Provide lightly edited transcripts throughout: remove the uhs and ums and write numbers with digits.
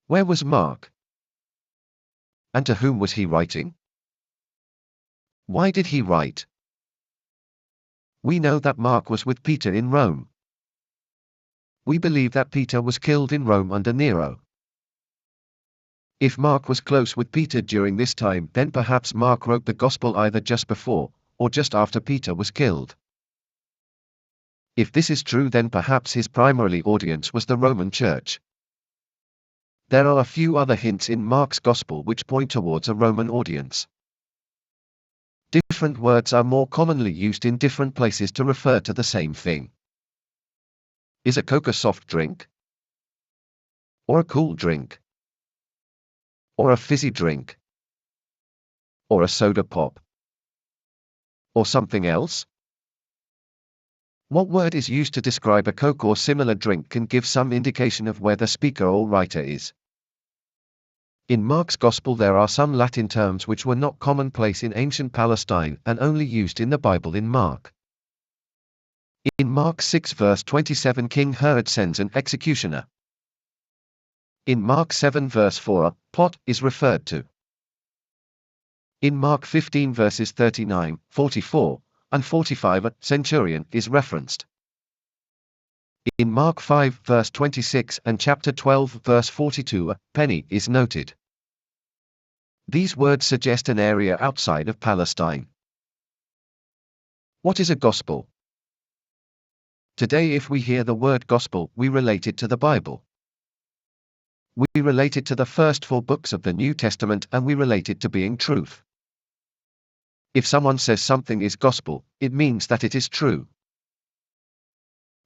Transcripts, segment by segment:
Where was Mark? And to whom was he writing? Why did he write? We know that Mark was with Peter in Rome. We believe that Peter was killed in Rome under Nero. If Mark was close with Peter during this time, then perhaps Mark wrote the Gospel either just before, or just after Peter was killed. If this is true, then perhaps his primary audience was the Roman Church. There are a few other hints in Mark's Gospel which point towards a Roman audience. Different words are more commonly used in different places to refer to the same thing. Is a Coke a soft drink? Or a cool drink? Or a fizzy drink? Or a soda pop? Or something else? What word is used to describe a Coke or similar drink can give some indication of where the speaker or writer is. In Mark's Gospel there are some Latin terms which were not commonplace in ancient Palestine and only used in the Bible in Mark. In Mark 6 verse 27, King Herod sends an executioner. In Mark 7 verse 4, a plot is referred to. In Mark 15 verses 39, 44, and 45, a centurion is referenced. In Mark 5 verse 26 and chapter 12 verse 42, a penny is noted. These words suggest an area outside of Palestine. What is a gospel? Today, if we hear the word gospel, we relate it to the Bible. We relate it to the first 4 books of the New Testament, and we relate it to being truth. If someone says something is gospel, it means that it is true.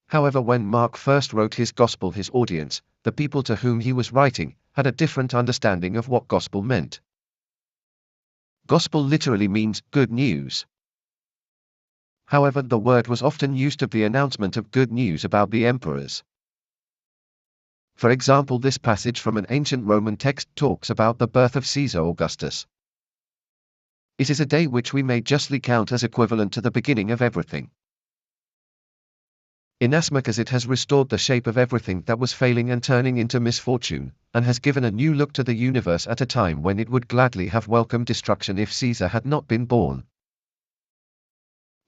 However, when Mark first wrote his gospel, his audience, the people to whom he was writing, had a different understanding of what gospel meant. Gospel literally means good news. However, the word was often used of the announcement of good news about the emperors. For example, this passage from an ancient Roman text talks about the birth of Caesar Augustus. It is a day which we may justly count as equivalent to the beginning of everything. Inasmuch as it has restored the shape of everything that was failing and turning into misfortune, and has given a new look to the universe at a time when it would gladly have welcomed destruction if Caesar had not been born.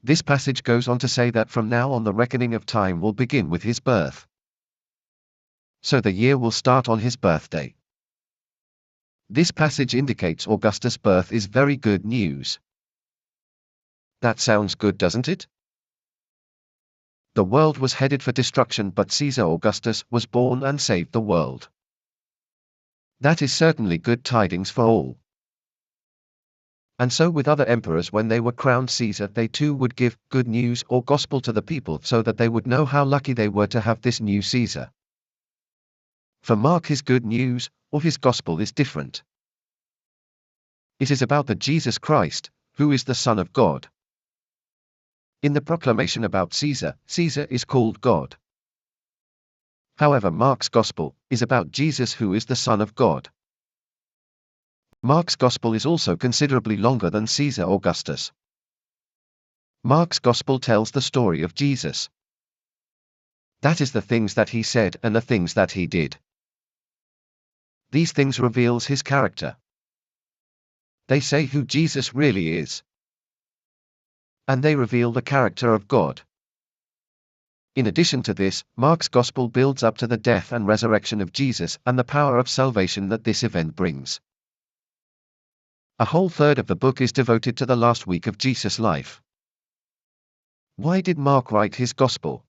This passage goes on to say that from now on the reckoning of time will begin with his birth. So the year will start on his birthday. This passage indicates Augustus' birth is very good news. That sounds good, doesn't it? The world was headed for destruction, but Caesar Augustus was born and saved the world. That is certainly good tidings for all. And so with other emperors, when they were crowned Caesar, they too would give good news or gospel to the people so that they would know how lucky they were to have this new Caesar. For Mark, his good news, or his gospel, is different. It is about the Jesus Christ, who is the Son of God. In the proclamation about Caesar, Caesar is called God. However, Mark's gospel is about Jesus, who is the Son of God. Mark's gospel is also considerably longer than Caesar Augustus. Mark's gospel tells the story of Jesus. That is the things that he said and the things that he did. These things reveals his character. They say who Jesus really is. And they reveal the character of God. In addition to this, Mark's gospel builds up to the death and resurrection of Jesus and the power of salvation that this event brings. A whole third of the book is devoted to the last week of Jesus' life. Why did Mark write his gospel?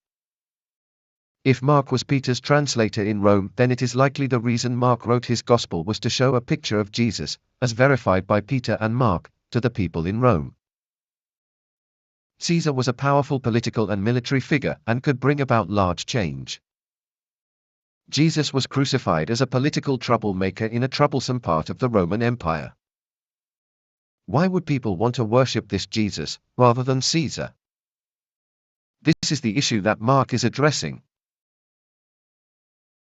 If Mark was Peter's translator in Rome, then it is likely the reason Mark wrote his gospel was to show a picture of Jesus, as verified by Peter and Mark, to the people in Rome. Caesar was a powerful political and military figure and could bring about large change. Jesus was crucified as a political troublemaker in a troublesome part of the Roman Empire. Why would people want to worship this Jesus, rather than Caesar? This is the issue that Mark is addressing.